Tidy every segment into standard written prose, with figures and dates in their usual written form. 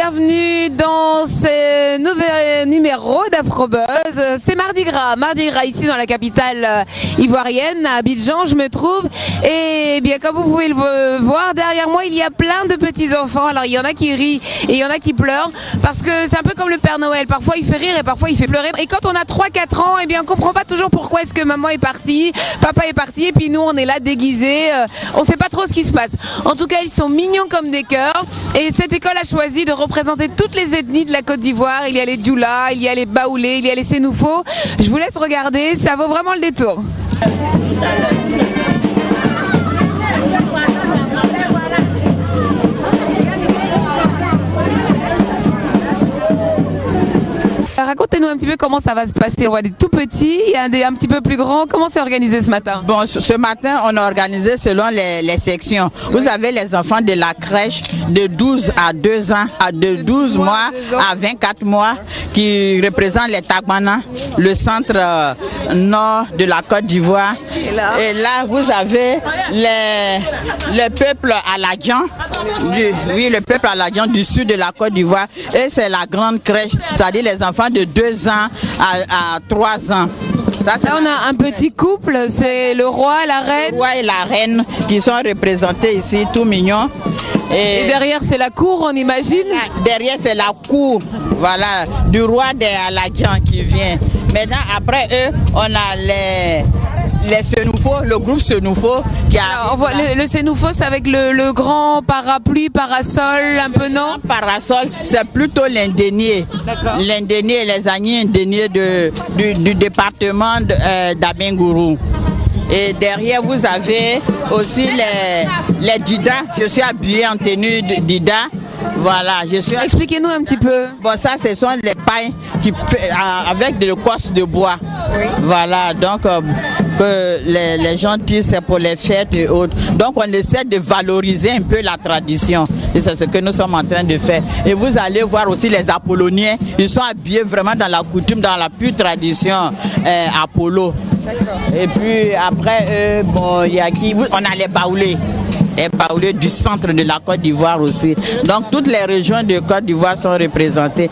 bienvenue dans ce nouvel numéro d'Afrobuzz. C'est Mardi Gras ici dans la capitale ivoirienne, à Abidjan je me trouve. Et bien comme vous pouvez le voir, derrière moi il y a plein de petits enfants. Alors il y en a qui rient et il y en a qui pleurent parce que c'est un peu comme le Père Noël. Parfois il fait rire et parfois il fait pleurer. Et quand on a 3-4 ans, eh bien on comprend pas toujours pourquoi est-ce que maman est partie, papa est parti et puis nous on est là déguisés. On sait pas trop ce qui se passe. En tout cas ils sont mignons comme des cœurs. Et cette école a choisi de représenter toutes les ethnies de la Côte d'Ivoire. Il y a les Dioula, il y a les Baoulés, il y a les Sénoufos. Je vous laisse regarder, ça vaut vraiment le détour. Racontez-nous un petit peu comment ça va se passer. On voit des tout petits, il y a des un petit peu plus grands. Comment c'est organisé ce matin? Bon, ce matin, on a organisé selon les sections. Vous avez les enfants de la crèche de 12 à 2 ans, de 12 mois à 24 mois, qui représentent les Tagmana, le centre nord de la Côte d'Ivoire. Et là, vous avez les peuples aladjan, le peuple aladjan du sud de la Côte d'Ivoire. Et c'est la grande crèche, c'est-à-dire les enfants de 2 ans à 3 ans. Là, on a un petit couple, c'est le roi, la reine. Le roi et la reine qui sont représentés ici, tout mignons. Et derrière, c'est la cour, on imagine? Derrière, c'est la cour, voilà, du roi des Aladjan qui vient. Maintenant, après eux, on a les Sénoufos, le groupe Sénoufo qui a. Alors, on voit le Sénoufo, c'est avec le grand parapluie, parasol, un peu non? Parasol, c'est plutôt l'indénié. D'accord. L'indénié et les agniers indéniés du département d'Abengourou. Et derrière, vous avez aussi les Dida. Je suis habillé en tenue de Dida. Voilà, je suis. Expliquez-nous un petit peu. Bon, ça, ce sont les pailles avec de l'écorce de bois. Oui. Voilà, donc que les gens disent c'est pour les fêtes et autres. Donc on essaie de valoriser un peu la tradition. Et c'est ce que nous sommes en train de faire. Et vous allez voir aussi les Apolloniens. Ils sont habillés vraiment dans la coutume, dans la pure tradition Apollo. Et puis après, bon, il y a qui? On a les Baoulés. Et Baoulés du centre de la Côte d'Ivoire aussi. Donc toutes les régions de Côte d'Ivoire sont représentées.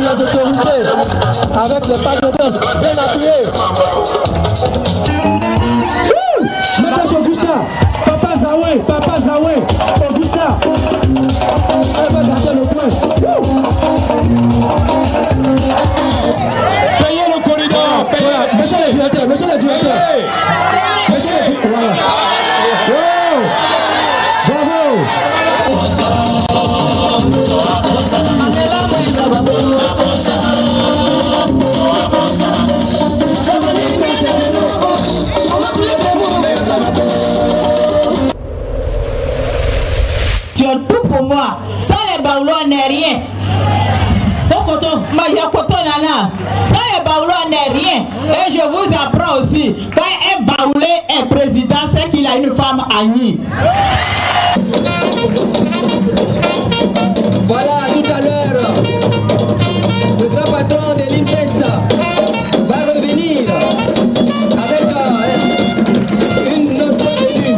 les autorités, avec le pas de danse, bien appuyé. Maître Augusta, Papa Zawé, Augusta, elle va garder le point. Payez le corridor, payez. Voilà, monsieur le directeur, voilà. Wow. Bravo. Tu as tout pour moi. Sans les baoulots, on n'est rien. Sans les baoulots, on n'est rien. Et je vous apprends aussi, quand un baoulé est président, c'est qu'il a une femme amie. Voilà, tout à l'heure, le grand patron de l'INPES va revenir avec une note élue.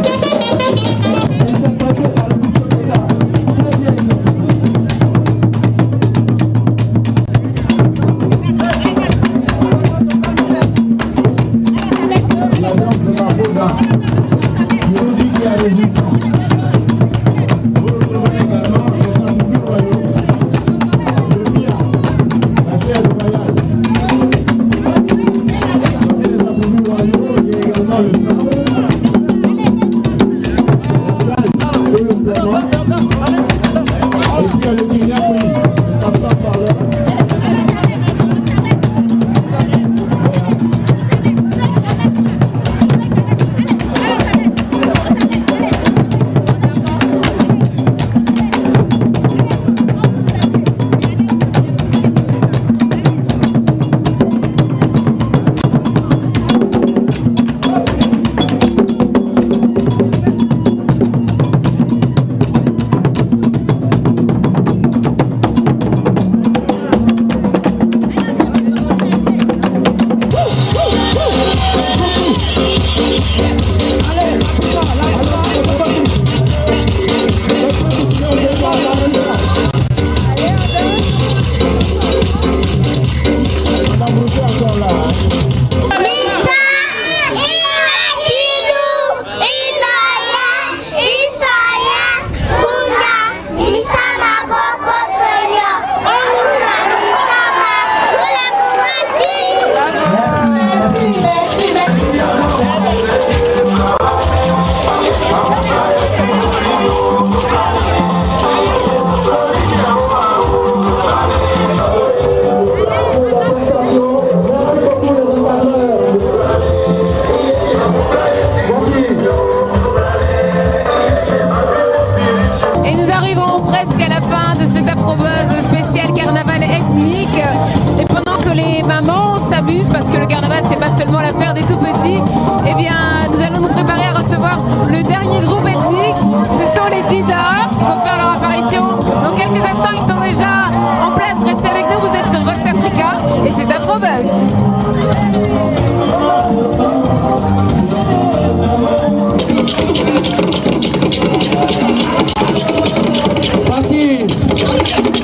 Parce que le carnaval c'est pas seulement l'affaire des tout petits, eh bien nous allons nous préparer à recevoir le dernier groupe ethnique. Ce sont les Dida qui vont faire leur apparition dans quelques instants. Ils sont déjà en place. Restez avec nous, vous êtes sur Vox Africa et c'est Afrobuzz.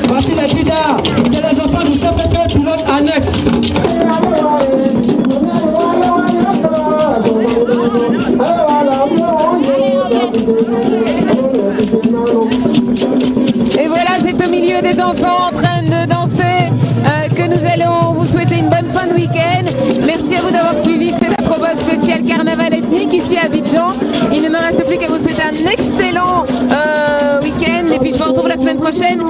Voici les Dida, c'est les enfants du CPP pilote annexe. Et voilà, c'est au milieu des enfants en train de danser que nous allons vous souhaiter une bonne fin de week-end. Merci à vous d'avoir suivi cette Afrobuzz spécial carnaval ethnique ici à Abidjan. Il ne me reste plus qu'à vous souhaiter un excellent week-end et puis je vous retrouve la semaine prochaine.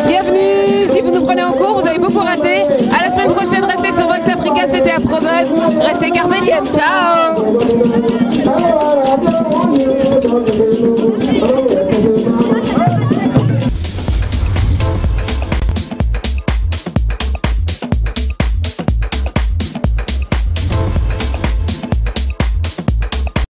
Bienvenue, si vous nous prenez en cours, vous avez beaucoup raté. À la semaine prochaine, restez sur Vox Africa, c'était Afrobuzz. Restez Carpe Diem, ciao.